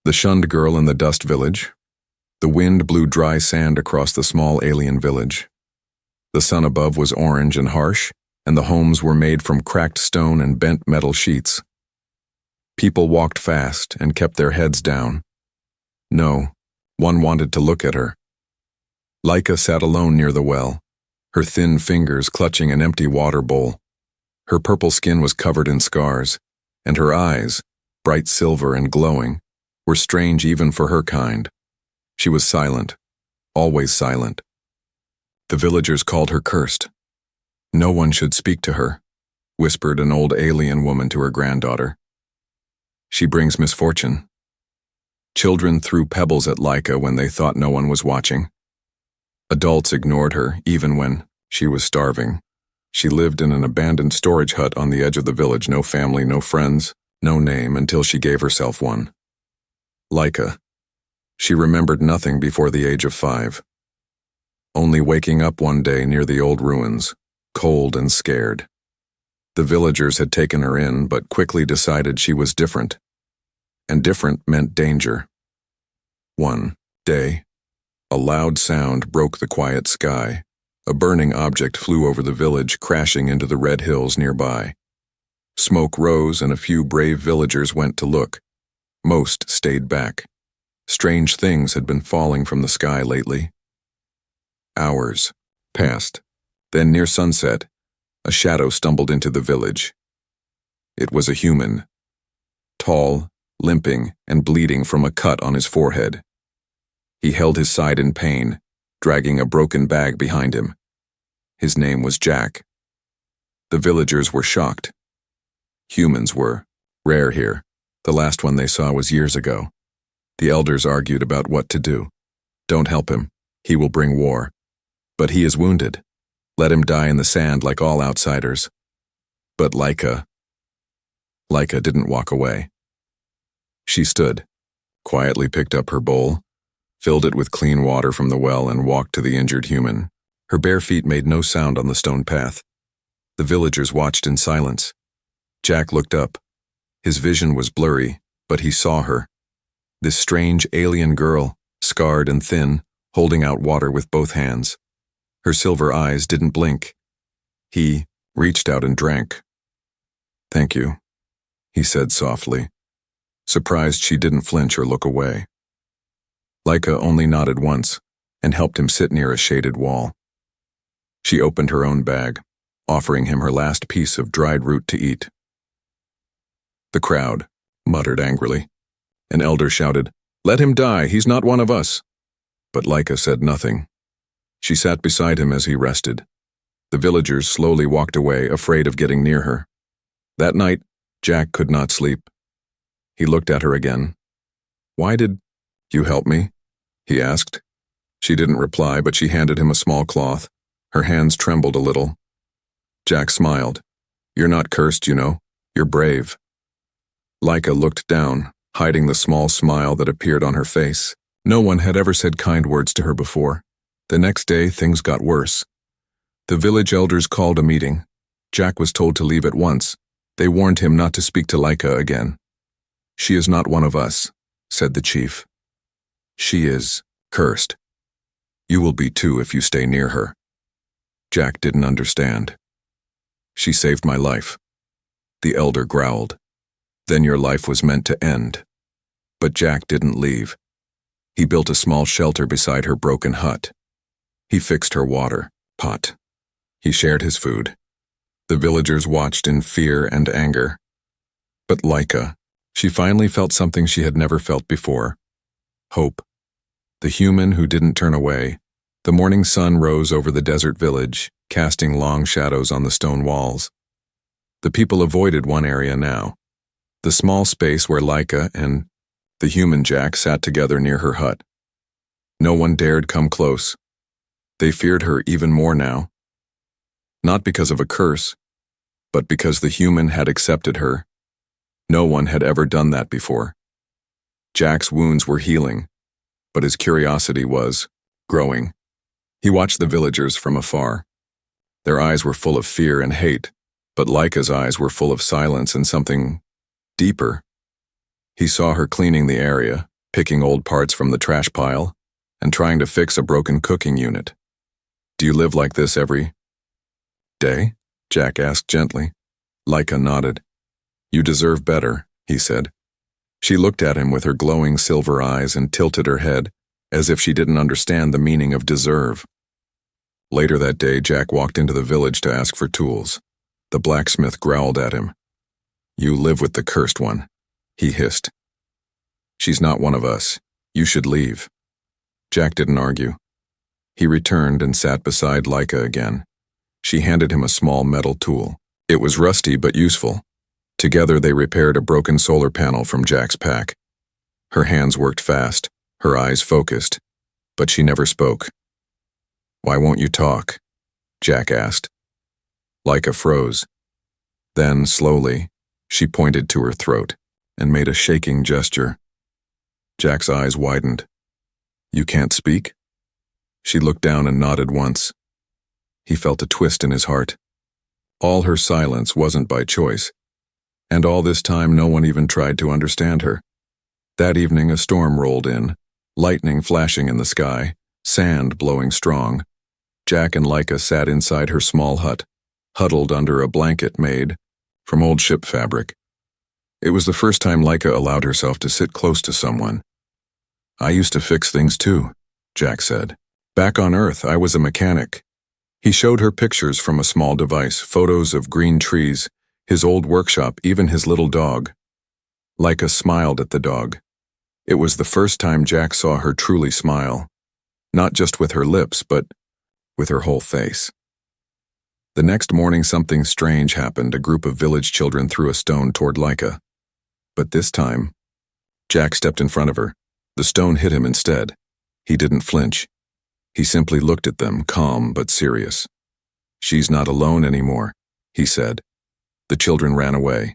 The shunned girl in the dust village. The wind blew dry sand across the small alien village. The sun above was orange and harsh, and the homes were made from cracked stone and bent metal sheets. People walked fast and kept their heads down. No, one wanted to look at her. Laika sat alone near the well, her thin fingers clutching an empty water bowl. Her purple skin was covered in scars, and her eyes, bright silver and glowing, were strange even for her kind. She was silent, always silent. The villagers called her cursed. No one should speak to her, whispered an old alien woman to her granddaughter. She brings misfortune. Children threw pebbles at Laika when they thought no one was watching. Adults ignored her even when she was starving. She lived in an abandoned storage hut on the edge of the village, no family, no friends, no name, until she gave herself one. Laika. She remembered nothing before the age of 5. Only waking up one day near the old ruins, cold and scared. The villagers had taken her in, but quickly decided she was different. And different meant danger. One day, a loud sound broke the quiet sky. A burning object flew over the village, crashing into the red hills nearby. Smoke rose and a few brave villagers went to look. Most stayed back. Strange things had been falling from the sky lately. Hours passed. Then near sunset, a shadow stumbled into the village. It was a human. Tall, limping, and bleeding from a cut on his forehead. He held his side in pain, dragging a broken bag behind him. His name was Jack. The villagers were shocked. Humans were rare here. The last one they saw was years ago. The elders argued about what to do. Don't help him. He will bring war. But he is wounded. Let him die in the sand like all outsiders. But Laika didn't walk away. She stood, quietly picked up her bowl, filled it with clean water from the well, and walked to the injured human. Her bare feet made no sound on the stone path. The villagers watched in silence. Jack looked up. His vision was blurry, but he saw her. This strange alien girl, scarred and thin, holding out water with both hands. Her silver eyes didn't blink. He reached out and drank. "Thank you," he said softly, surprised she didn't flinch or look away. Laika only nodded once and helped him sit near a shaded wall. She opened her own bag, offering him her last piece of dried root to eat. The crowd muttered angrily. An elder shouted, "Let him die, he's not one of us." But Laika said nothing. She sat beside him as he rested. The villagers slowly walked away, afraid of getting near her. That night, Jack could not sleep. He looked at her again. "Why did you help me?" he asked. She didn't reply, but she handed him a small cloth. Her hands trembled a little. Jack smiled. "You're not cursed, you know. You're brave." Laika looked down, hiding the small smile that appeared on her face. No one had ever said kind words to her before. The next day, things got worse. The village elders called a meeting. Jack was told to leave at once. They warned him not to speak to Laika again. "She is not one of us," said the chief. "She is cursed. You will be too if you stay near her." Jack didn't understand. "She saved my life." The elder growled. "Then your life was meant to end." But Jack didn't leave. He built a small shelter beside her broken hut. He fixed her water pot. He shared his food. The villagers watched in fear and anger. But Laika, she finally felt something she had never felt before. Hope. The human who didn't turn away. The morning sun rose over the desert village, casting long shadows on the stone walls. The people avoided one area now. The small space where Laika and the human Jack sat together near her hut. No one dared come close. They feared her even more now. Not because of a curse, but because the human had accepted her. No one had ever done that before. Jack's wounds were healing, but his curiosity was growing. He watched the villagers from afar. Their eyes were full of fear and hate, but Laika's eyes were full of silence and something deeper. He saw her cleaning the area, picking old parts from the trash pile, and trying to fix a broken cooking unit. Do you live like this every day? Jack asked gently. Laika nodded. You deserve better, he said. She looked at him with her glowing silver eyes and tilted her head, as if she didn't understand the meaning of deserve. Later that day, Jack walked into the village to ask for tools. The blacksmith growled at him. You live with the cursed one, he hissed. She's not one of us. You should leave. Jack didn't argue. He returned and sat beside Laika again. She handed him a small metal tool. It was rusty but useful. Together they repaired a broken solar panel from Jack's pack. Her hands worked fast, her eyes focused, but she never spoke. Why won't you talk? Jack asked. Laika froze. Then, slowly, she pointed to her throat and made a shaking gesture. Jack's eyes widened. You can't speak? She looked down and nodded once. He felt a twist in his heart. All her silence wasn't by choice, and all this time no one even tried to understand her. That evening a storm rolled in, lightning flashing in the sky, sand blowing strong. Jack and Laika sat inside her small hut, huddled under a blanket made from old ship fabric. It was the first time Laika allowed herself to sit close to someone. I used to fix things too, Jack said. Back on Earth, I was a mechanic. He showed her pictures from a small device, photos of green trees, his old workshop, even his little dog. Laika smiled at the dog. It was the first time Jack saw her truly smile, not just with her lips, but with her whole face. The next morning something strange happened. A group of village children threw a stone toward Laika. But this time, Jack stepped in front of her. The stone hit him instead. He didn't flinch. He simply looked at them, calm but serious. She's not alone anymore, he said. The children ran away.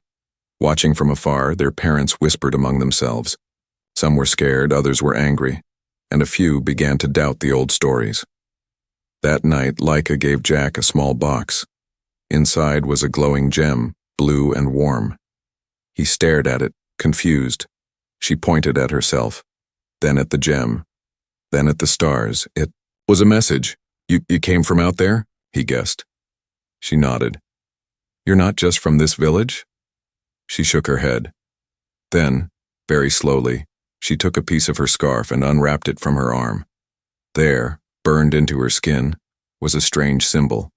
Watching from afar, their parents whispered among themselves. Some were scared, others were angry, and a few began to doubt the old stories. That night, Laika gave Jack a small box. Inside was a glowing gem, blue and warm. He stared at it, confused. She pointed at herself, then at the gem, then at the stars. It was a message. You came from out there? He guessed. She nodded. You're not just from this village? She shook her head. Then, very slowly, she took a piece of her scarf and unwrapped it from her arm. There, burned into her skin, was a strange symbol.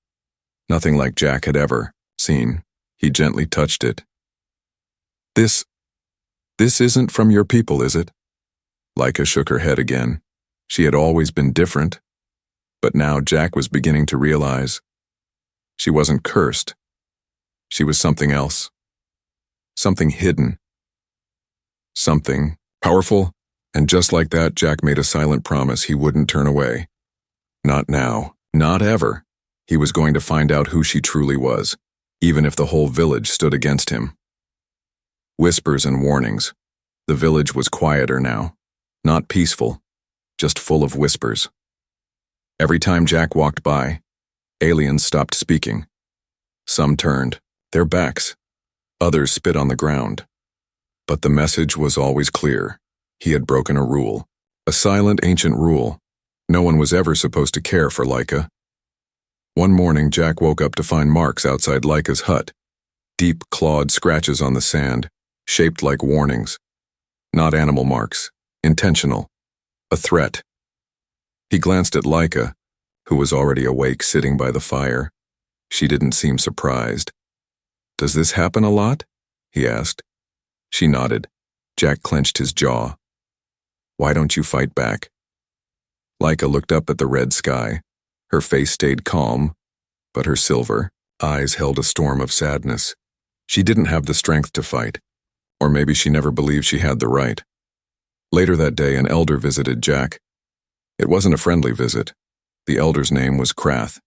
Nothing like Jack had ever seen. He gently touched it. This isn't from your people, is it? Laika shook her head again. She had always been different. But now Jack was beginning to realize she wasn't cursed. She was something else. Something hidden. Something powerful. And just like that, Jack made a silent promise he wouldn't turn away. Not now. Not ever. He was going to find out who she truly was, even if the whole village stood against him. Whispers and warnings. The village was quieter now. Not peaceful, just full of whispers. Every time Jack walked by, aliens stopped speaking. Some turned, their backs. Others spit on the ground. But the message was always clear. He had broken a rule. A silent ancient rule. No one was ever supposed to care for Laika. One morning, Jack woke up to find marks outside Laika's hut. Deep, clawed scratches on the sand, shaped like warnings. Not animal marks. Intentional. A threat. He glanced at Laika, who was already awake sitting by the fire. She didn't seem surprised. Does this happen a lot? He asked. She nodded. Jack clenched his jaw. Why don't you fight back? Laika looked up at the red sky. Her face stayed calm, but her silver eyes held a storm of sadness. She didn't have the strength to fight, or maybe she never believed she had the right. Later that day, an elder visited Jack. It wasn't a friendly visit. The elder's name was Krath.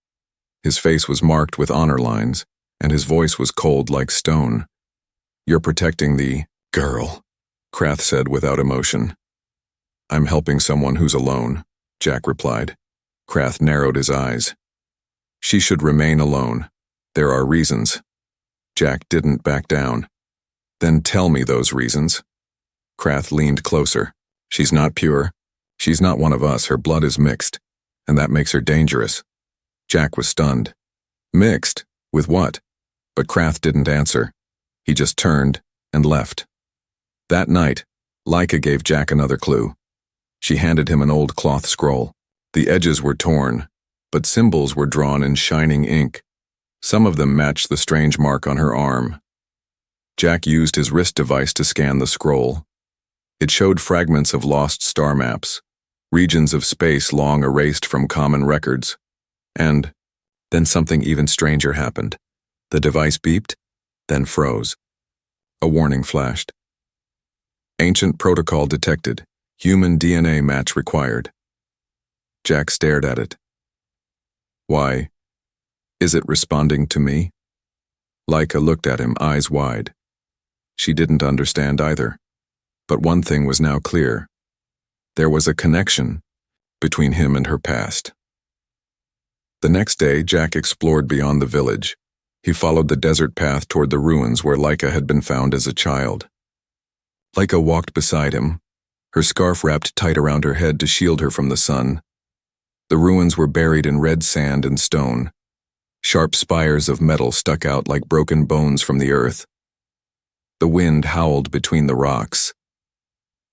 His face was marked with honor lines, and his voice was cold like stone. You're protecting the girl, Krath said without emotion. I'm helping someone who's alone, Jack replied. Krath narrowed his eyes. She should remain alone. There are reasons. Jack didn't back down. Then tell me those reasons. Krath leaned closer. She's not pure. She's not one of us. Her blood is mixed, and that makes her dangerous. Jack was stunned. Mixed? With what? But Krath didn't answer. He just turned and left. That night, Laika gave Jack another clue. She handed him an old cloth scroll. The edges were torn, but symbols were drawn in shining ink. Some of them matched the strange mark on her arm. Jack used his wrist device to scan the scroll. It showed fragments of lost star maps, regions of space long erased from common records. And then something even stranger happened. The device beeped, then froze. A warning flashed. Ancient protocol detected. Human DNA match required. Jack stared at it. Why? Is it responding to me? Laika looked at him, eyes wide. She didn't understand either. But one thing was now clear. There was a connection between him and her past. The next day, Jack explored beyond the village. He followed the desert path toward the ruins where Laika had been found as a child. Laika walked beside him, her scarf wrapped tight around her head to shield her from the sun. The ruins were buried in red sand and stone. Sharp spires of metal stuck out like broken bones from the earth. The wind howled between the rocks.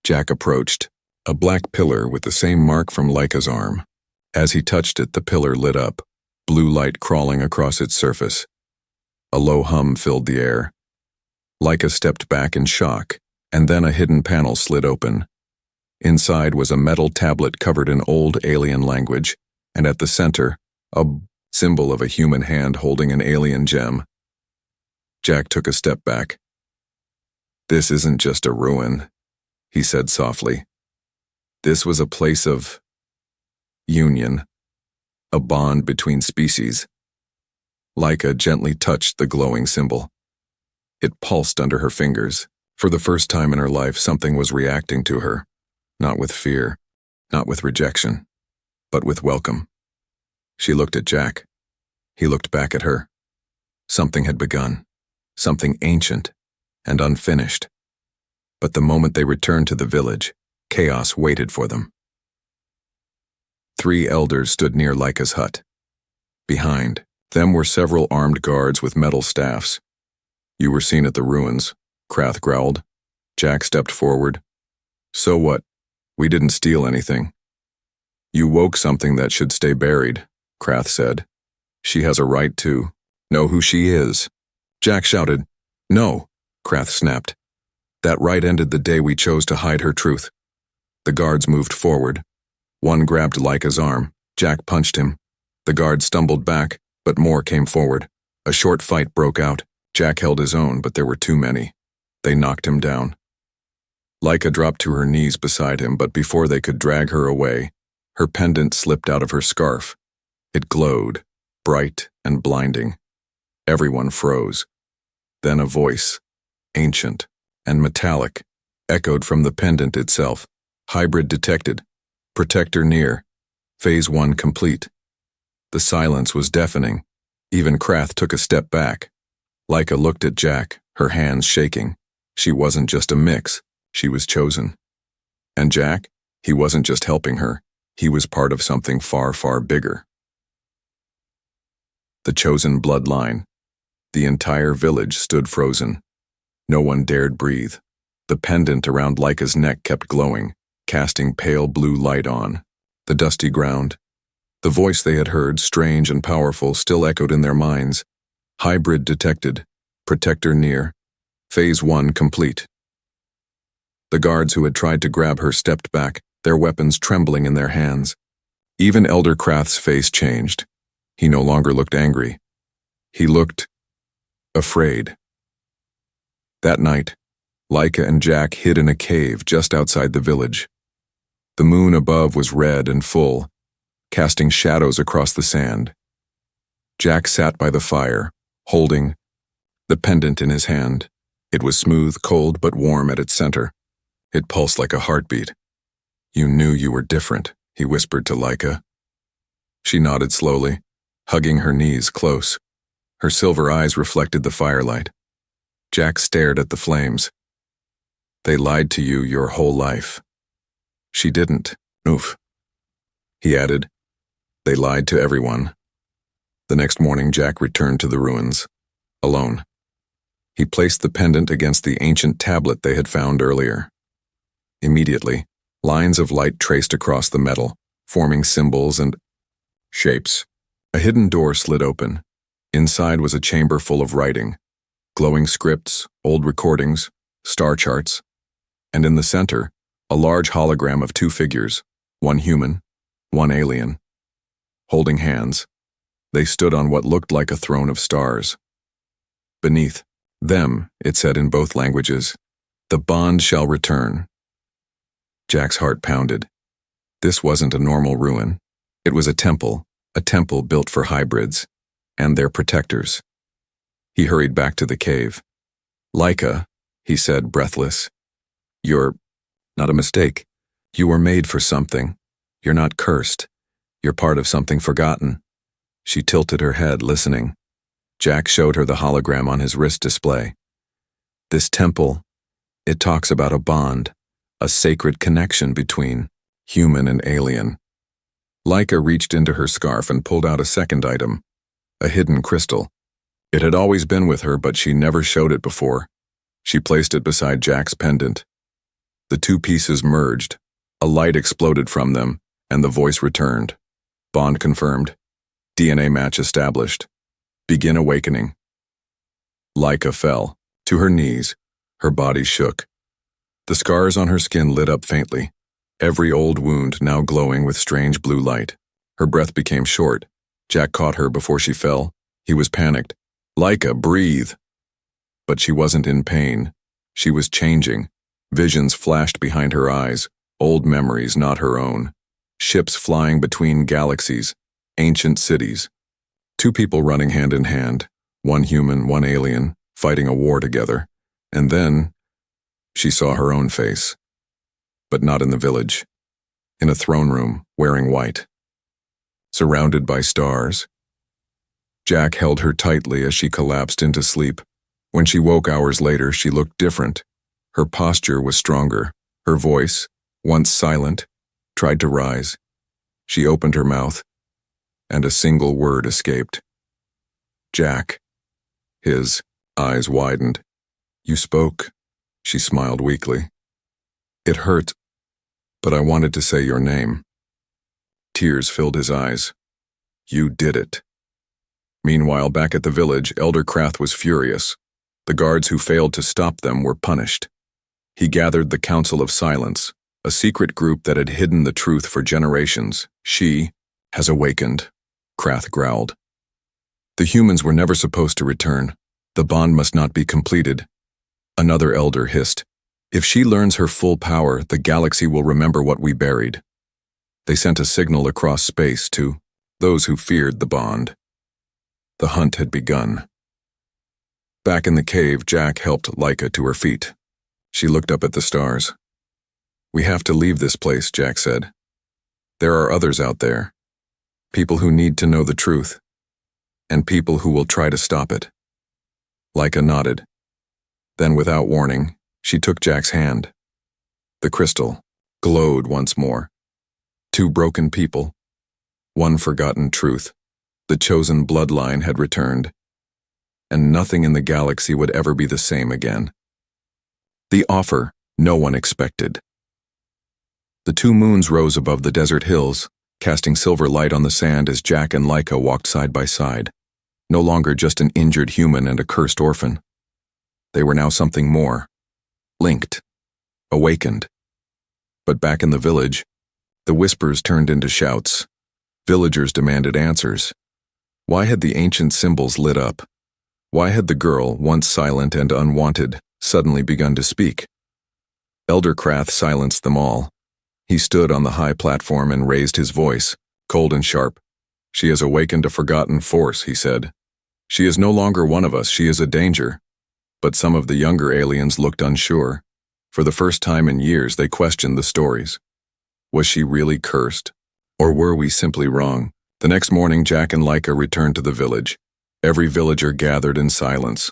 Jack approached, a black pillar with the same mark from Laika's arm. As he touched it, the pillar lit up, blue light crawling across its surface. A low hum filled the air. Laika stepped back in shock, and then a hidden panel slid open. Inside was a metal tablet covered in old alien language, and at the center, a symbol of a human hand holding an alien gem. Jack took a step back. "This isn't just a ruin," he said softly. "This was a place of union, a bond between species." Laika gently touched the glowing symbol. It pulsed under her fingers. For the first time in her life, something was reacting to her, not with fear, not with rejection, but with welcome. She looked at Jack. He looked back at her. Something had begun, something ancient and unfinished. But the moment they returned to the village, chaos waited for them. 3 elders stood near Laika's hut. Behind them were several armed guards with metal staffs. "You were seen at the ruins," Krath growled. Jack stepped forward. "So what? We didn't steal anything." "You woke something that should stay buried," Krath said. "She has a right to know who she is." Jack shouted, "No," Krath snapped. "That right ended the day we chose to hide her truth." The guards moved forward. One grabbed Laika's arm. Jack punched him. The guard stumbled back, but more came forward. A short fight broke out. Jack held his own, but there were too many. They knocked him down. Laika dropped to her knees beside him, but before they could drag her away, her pendant slipped out of her scarf. It glowed, bright and blinding. Everyone froze. Then a voice, ancient and metallic, echoed from the pendant itself. "Hybrid detected. Protector near. Phase 1 complete." The silence was deafening. Even Krath took a step back. Laika looked at Jack, her hands shaking. She wasn't just a mix, she was chosen. And Jack, he wasn't just helping her, he was part of something far, far bigger. The chosen bloodline. The entire village stood frozen. No one dared breathe. The pendant around Laika's neck kept glowing, casting pale blue light on the dusty ground. The voice they had heard, strange and powerful, still echoed in their minds. "Hybrid detected. Protector near. Phase 1 complete." The guards who had tried to grab her stepped back, their weapons trembling in their hands. Even Elder Krath's face changed. He no longer looked angry. He looked afraid. That night, Laika and Jack hid in a cave just outside the village. The moon above was red and full, casting shadows across the sand. Jack sat by the fire, holding the pendant in his hand. It was smooth, cold, but warm at its center. It pulsed like a heartbeat. "You knew you were different," he whispered to Laika. She nodded slowly, hugging her knees close. Her silver eyes reflected the firelight. Jack stared at the flames. "They lied to you your whole life. She didn't. Oof. He added, "They lied to everyone." The next morning, Jack returned to the ruins, alone. He placed the pendant against the ancient tablet they had found earlier. Immediately, lines of light traced across the metal, forming symbols and shapes. A hidden door slid open. Inside was a chamber full of writing, glowing scripts, old recordings, star charts, and in the center, a large hologram of two figures, one human, one alien. Holding hands, they stood on what looked like a throne of stars. Beneath them, it said in both languages, "The bond shall return." Jack's heart pounded. This wasn't a normal ruin. It was a temple built for hybrids and their protectors. He hurried back to the cave. "Laika," he said, breathless, "You're not a mistake. You were made for something. You're not cursed. You're part of something forgotten." She tilted her head, listening. Jack showed her the hologram on his wrist display. "This temple, it talks about a bond, a sacred connection between human and alien." Laika reached into her scarf and pulled out a second item, a hidden crystal. It had always been with her, but she never showed it before. She placed it beside Jack's pendant. The two pieces merged, a light exploded from them, and the voice returned. "Bond confirmed. DNA match established. Begin awakening." Laika fell to her knees. Her body shook. The scars on her skin lit up faintly, every old wound now glowing with strange blue light. Her breath became short. Jack caught her before she fell. He was panicked. "Laika, breathe." But she wasn't in pain. She was changing. Visions flashed behind her eyes, old memories not her own. Ships flying between galaxies, ancient cities. Two people running hand in hand, one human, one alien, fighting a war together. And then she saw her own face. But not in the village. In a throne room, wearing white. Surrounded by stars. Jack held her tightly as she collapsed into sleep. When she woke hours later, she looked different. Her posture was stronger. Her voice, once silent, tried to rise. She opened her mouth, and a single word escaped. "Jack." His eyes widened. "You spoke," she smiled weakly. "It hurt, but I wanted to say your name." Tears filled his eyes. "You did it." Meanwhile, back at the village, Elder Krath was furious. The guards who failed to stop them were punished. He gathered the Council of Silence, a secret group that had hidden the truth for generations. "She has awakened," Krath growled. "The humans were never supposed to return. The bond must not be completed." Another elder hissed, "If she learns her full power, the galaxy will remember what we buried." They sent a signal across space to those who feared the bond. The hunt had begun. Back in the cave, Jack helped Laika to her feet. She looked up at the stars. "We have to leave this place," Jack said. "There are others out there. People who need to know the truth. And people who will try to stop it." Laika nodded. Then, without warning, she took Jack's hand. The crystal glowed once more. Two broken people. One forgotten truth. The chosen bloodline had returned. And nothing in the galaxy would ever be the same again. The offer no one expected. The two moons rose above the desert hills, casting silver light on the sand as Jack and Laika walked side by side. No longer just an injured human and a cursed orphan. They were now something more. Linked. Awakened. But back in the village, the whispers turned into shouts. Villagers demanded answers. Why had the ancient symbols lit up? Why had the girl, once silent and unwanted, suddenly begun to speak? Elder Krath silenced them all. He stood on the high platform and raised his voice, cold and sharp. "She has awakened a forgotten force," he said. "She is no longer one of us, she is a danger." But some of the younger aliens looked unsure. For the first time in years, they questioned the stories. Was she really cursed? Or were we simply wrong? The next morning, Jack and Laika returned to the village. Every villager gathered in silence.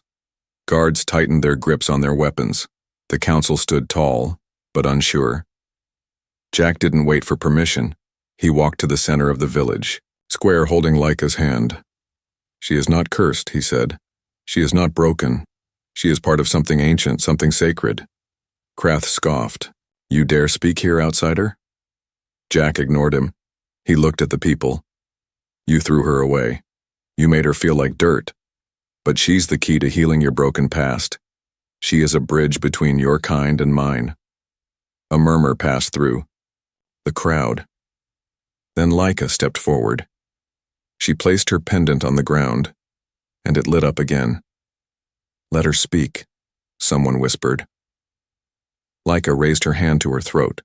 Guards tightened their grips on their weapons. The council stood tall, but unsure. Jack didn't wait for permission. He walked to the center of the village, square holding Laika's hand. "She is not cursed," he said. "She is not broken. She is part of something ancient, something sacred." Krath scoffed. "You dare speak here, outsider?" Jack ignored him. He looked at the people. "You threw her away. You made her feel like dirt. But she's the key to healing your broken past. She is a bridge between your kind and mine." A murmur passed through the crowd. Then Laika stepped forward. She placed her pendant on the ground, and it lit up again. "Let her speak," someone whispered. Laika raised her hand to her throat,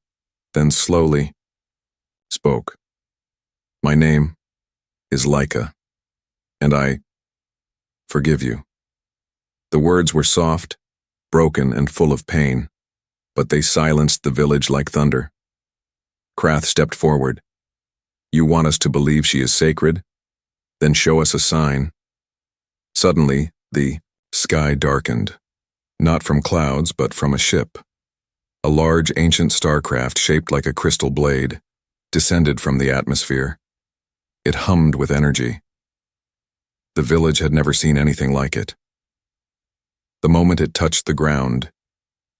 then slowly spoke. "My name is Laika, and I forgive you." The words were soft, broken, and full of pain, but they silenced the village like thunder. Krath stepped forward. "You want us to believe she is sacred? Then show us a sign." Suddenly, the sky darkened, not from clouds but from a ship. A large ancient starcraft shaped like a crystal blade descended from the atmosphere. It hummed with energy. The village had never seen anything like it. The moment it touched the ground,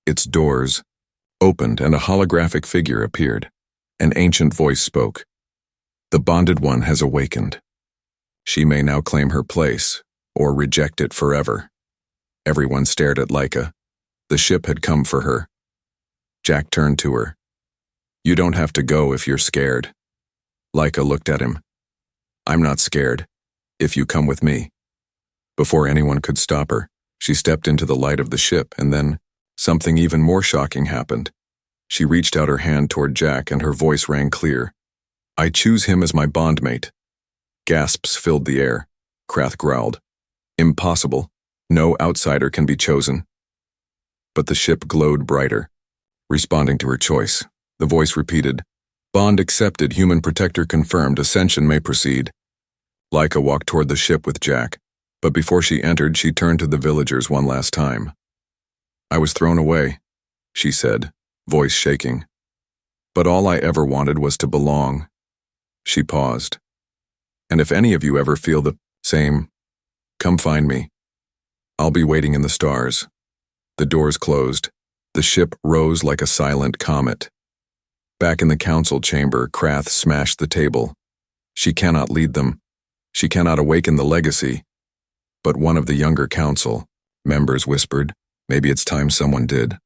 its doors opened and a holographic figure appeared. An ancient voice spoke. "The bonded one has awakened. She may now claim her place, or reject it forever." Everyone stared at Laika. The ship had come for her. Jack turned to her. "You don't have to go if you're scared." Laika looked at him. "I'm not scared, if you come with me." Before anyone could stop her, she stepped into the light of the ship, and then something even more shocking happened. She reached out her hand toward Jack, and her voice rang clear. "I choose him as my bondmate." Gasps filled the air. Krath growled. "Impossible. No outsider can be chosen." But the ship glowed brighter, responding to her choice. The voice repeated, "Bond accepted, human protector confirmed, ascension may proceed." Laika walked toward the ship with Jack, but before she entered, she turned to the villagers one last time. "I was thrown away," she said, voice shaking. "But all I ever wanted was to belong." She paused. "And if any of you ever feel the same, come find me. I'll be waiting in the stars." The doors closed. The ship rose like a silent comet. Back in the council chamber, Krath smashed the table. "She cannot lead them. She cannot awaken the legacy." But one of the younger council members whispered, "Maybe it's time someone did."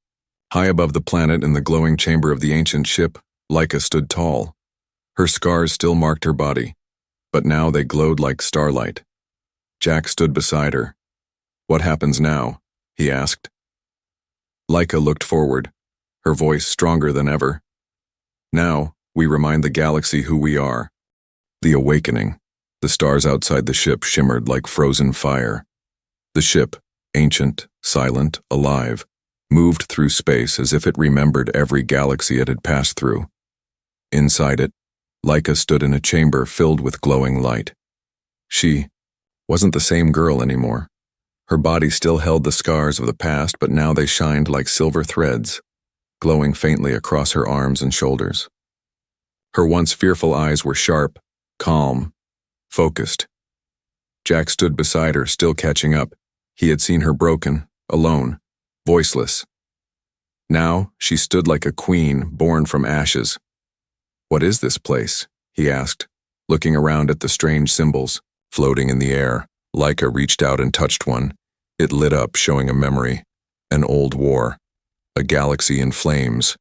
High above the planet in the glowing chamber of the ancient ship, Laika stood tall. Her scars still marked her body, but now they glowed like starlight. Jack stood beside her. "What happens now?" he asked. Laika looked forward, her voice stronger than ever. "Now, we remind the galaxy who we are." The awakening. The stars outside the ship shimmered like frozen fire. The ship, ancient, silent, alive, moved through space as if it remembered every galaxy it had passed through. Inside it, Laika stood in a chamber filled with glowing light. She wasn't the same girl anymore. Her body still held the scars of the past, but now they shined like silver threads, glowing faintly across her arms and shoulders. Her once fearful eyes were sharp, calm, focused. Jack stood beside her, still catching up. He had seen her broken, alone, voiceless. Now she stood like a queen born from ashes. "What is this place?" he asked, looking around at the strange symbols floating in the air. Laika reached out and touched one. It lit up, showing a memory, an old war, a galaxy in flames,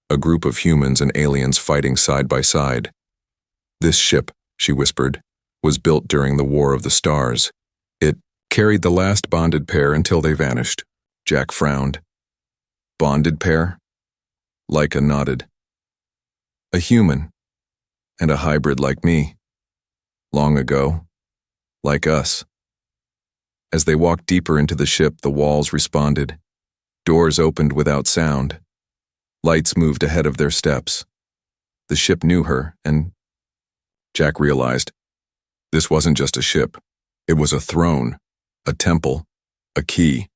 a group of humans and aliens fighting side by side. "This ship," she whispered, "was built during the War of the Stars. It carried the last bonded pair until they vanished." Jack frowned. "Bonded pair?" Laika nodded. "A human, and a hybrid like me. Long ago, like us." As they walked deeper into the ship, the walls responded. Doors opened without sound. Lights moved ahead of their steps. The ship knew her, and Jack realized this wasn't just a ship. It was a throne, a temple, a key,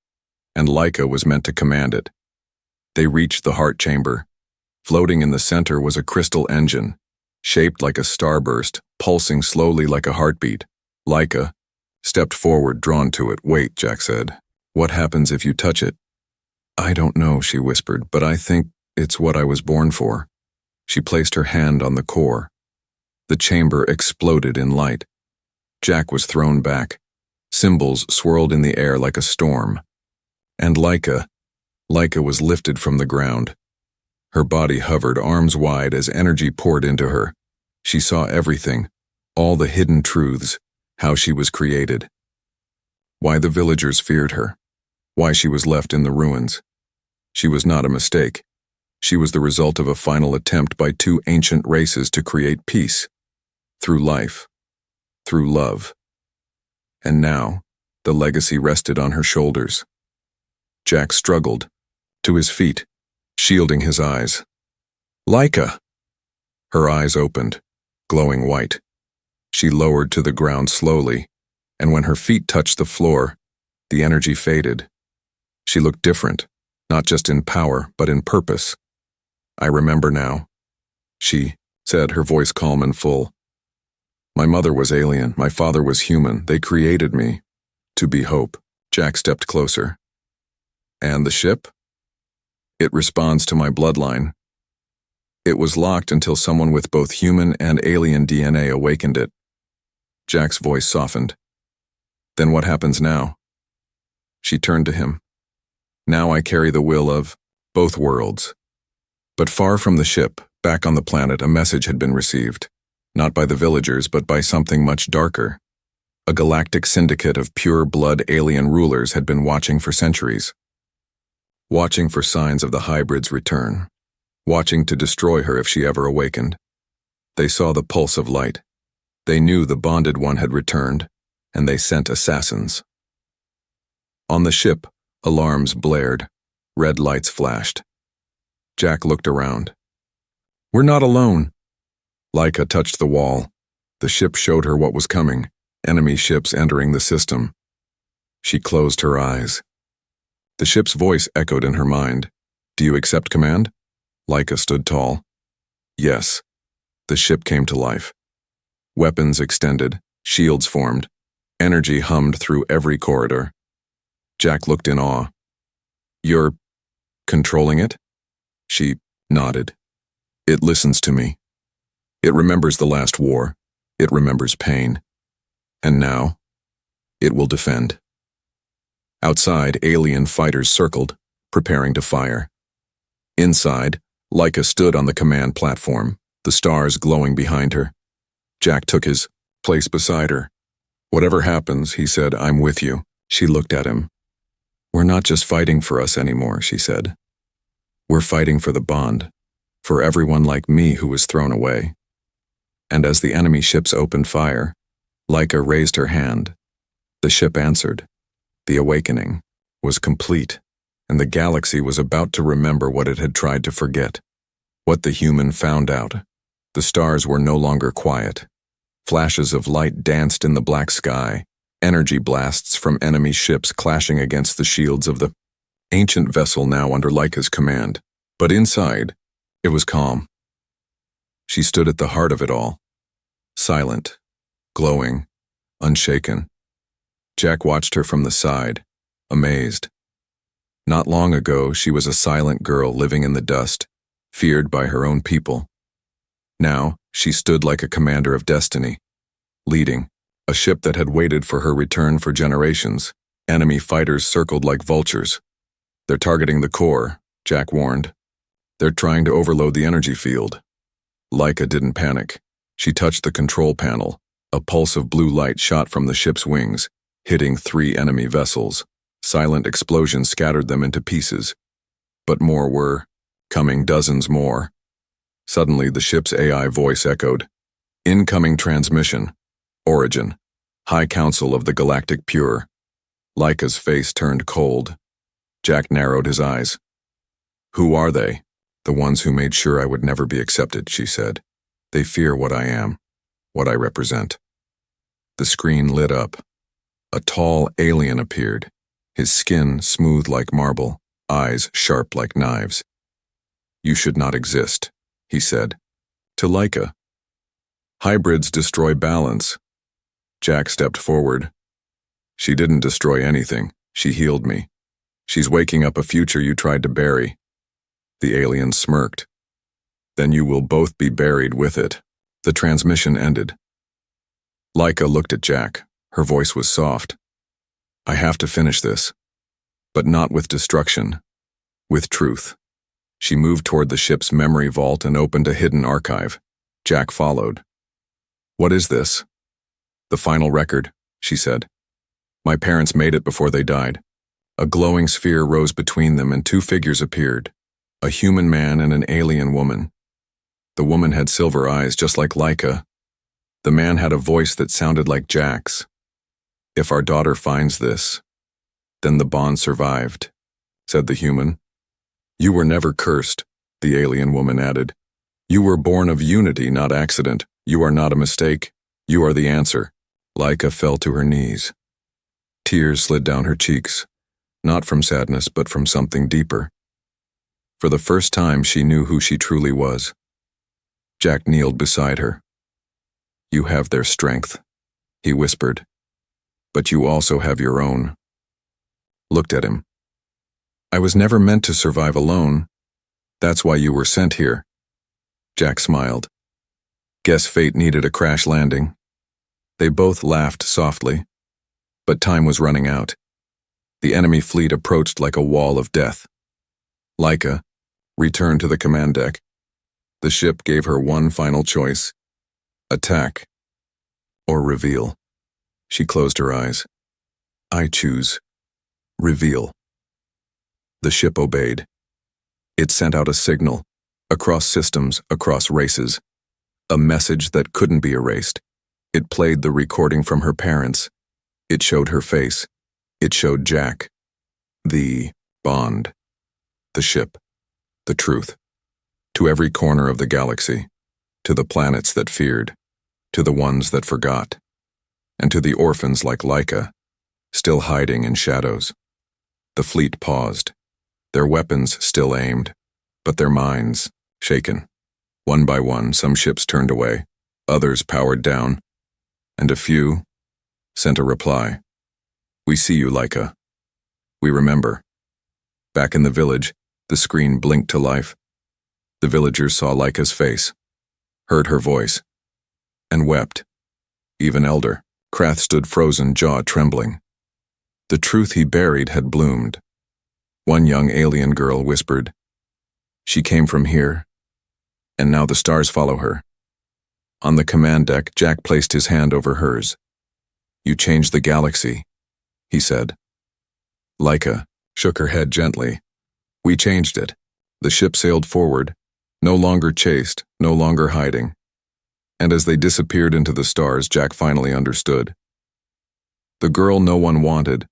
and Laika was meant to command it. They reached the heart chamber. Floating in the center was a crystal engine, shaped like a starburst, pulsing slowly like a heartbeat. Laika stepped forward, drawn to it. "Wait," Jack said. "What happens if you touch it?" "I don't know," she whispered, "but I think it's what I was born for." She placed her hand on the core. The chamber exploded in light. Jack was thrown back. Symbols swirled in the air like a storm. And Laika was lifted from the ground. Her body hovered, arms wide, as energy poured into her. She saw everything, all the hidden truths, how she was created. Why the villagers feared her. Why she was left in the ruins. She was not a mistake. She was the result of a final attempt by two ancient races to create peace. Through life. Through love. And now, the legacy rested on her shoulders. Jack struggled, to his feet, shielding his eyes. "Laika!" Her eyes opened, glowing white. She lowered to the ground slowly, and when her feet touched the floor, the energy faded. She looked different, not just in power, but in purpose. "I remember now," she said, her voice calm and full. "My mother was alien, my father was human. They created me to be hope." Jack stepped closer. "And the ship?" "It responds to my bloodline. It was locked until someone with both human and alien DNA awakened it." Jack's voice softened. "Then what happens now?" She turned to him. "Now I carry the will of both worlds." But far from the ship, back on the planet, a message had been received. Not by the villagers, but by something much darker. A galactic syndicate of pure-blood alien rulers had been watching for centuries. Watching for signs of the hybrid's return. Watching to destroy her if she ever awakened. They saw the pulse of light. They knew the bonded one had returned, and they sent assassins. On the ship, alarms blared. Red lights flashed. Jack looked around. "We're not alone." Laika touched the wall. The ship showed her what was coming, enemy ships entering the system. She closed her eyes. The ship's voice echoed in her mind. "Do you accept command?" Laika stood tall. "Yes." The ship came to life. Weapons extended, shields formed, energy hummed through every corridor. Jack looked in awe. "You're controlling it?" She nodded. "It listens to me. It remembers the last war. It remembers pain. And now, it will defend." Outside, alien fighters circled, preparing to fire. Inside, Laika stood on the command platform, the stars glowing behind her. Jack took his place beside her. "Whatever happens," he said, "I'm with you." She looked at him. "We're not just fighting for us anymore," she said. "We're fighting for the bond, for everyone like me who was thrown away." And as the enemy ships opened fire, Laika raised her hand. The ship answered. The awakening was complete, and the galaxy was about to remember what it had tried to forget. What the human found out. The stars were no longer quiet. Flashes of light danced in the black sky, energy blasts from enemy ships clashing against the shields of the ancient vessel now under Laika's command. But inside, it was calm. She stood at the heart of it all. Silent, glowing, unshaken. Jack watched her from the side, amazed. Not long ago, she was a silent girl living in the dust, feared by her own people. Now, she stood like a commander of destiny, leading a ship that had waited for her return for generations. Enemy fighters circled like vultures. "They're targeting the core," Jack warned. "They're trying to overload the energy field." Laika didn't panic. She touched the control panel. A pulse of blue light shot from the ship's wings, hitting 3 enemy vessels. Silent explosions scattered them into pieces. But more were coming, dozens more. Suddenly, the ship's AI voice echoed. "Incoming transmission. Origin. High Council of the Galactic Pure." Laika's face turned cold. Jack narrowed his eyes. "Who are they?" "The ones who made sure I would never be accepted," she said. "They fear what I am, what I represent." The screen lit up. A tall alien appeared, his skin smooth like marble, eyes sharp like knives. You should not exist, he said. To Laika. Hybrids destroy balance. Jack stepped forward. She didn't destroy anything. She healed me. She's waking up a future you tried to bury. The alien smirked. Then you will both be buried with it. The transmission ended. Laika looked at Jack. Her voice was soft. I have to finish this. But not with destruction. With truth. She moved toward the ship's memory vault and opened a hidden archive. Jack followed. What is this? The final record, she said. My parents made it before they died. A glowing sphere rose between them and two figures appeared. A human man and an alien woman. The woman had silver eyes just like Laika. The man had a voice that sounded like Jack's. If our daughter finds this, then the bond survived, said the human. You were never cursed, the alien woman added. You were born of unity, not accident. You are not a mistake. You are the answer. Laika fell to her knees. Tears slid down her cheeks, not from sadness but from something deeper. For the first time she knew who she truly was. Jack kneeled beside her. You have their strength, he whispered. But you also have your own. Looked at him. I was never meant to survive alone. That's why you were sent here. Jack smiled. Guess fate needed a crash landing. They both laughed softly. But time was running out. The enemy fleet approached like a wall of death. Laika returned to the command deck. The ship gave her one final choice. Attack or reveal. She closed her eyes. I choose reveal. The ship obeyed. It sent out a signal, across systems, across races. A message that couldn't be erased. It played the recording from her parents. It showed her face. It showed Jack. The bond. The ship. The truth. To every corner of the galaxy. To the planets that feared. To the ones that forgot. And to the orphans like Laika, still hiding in shadows. The fleet paused. Their weapons still aimed, but their minds shaken. One by one, some ships turned away, others powered down, and a few sent a reply. We see you, Laika. We remember. Back in the village, the screen blinked to life. The villagers saw Laika's face, heard her voice, and wept. Even elder, Krath stood frozen, jaw trembling. The truth he buried had bloomed. One young alien girl whispered, She came from here, and now the stars follow her. On the command deck, Jack placed his hand over hers. You changed the galaxy, he said. Laika shook her head gently. We changed it. The ship sailed forward, no longer chased, no longer hiding. And as they disappeared into the stars, Jack finally understood. The girl no one wanted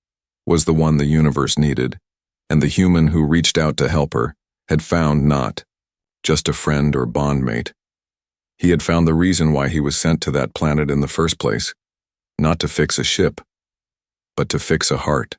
was the one the universe needed, and the human who reached out to help her had found not just a friend or bondmate. He had found the reason why he was sent to that planet in the first place, not to fix a ship, but to fix a heart.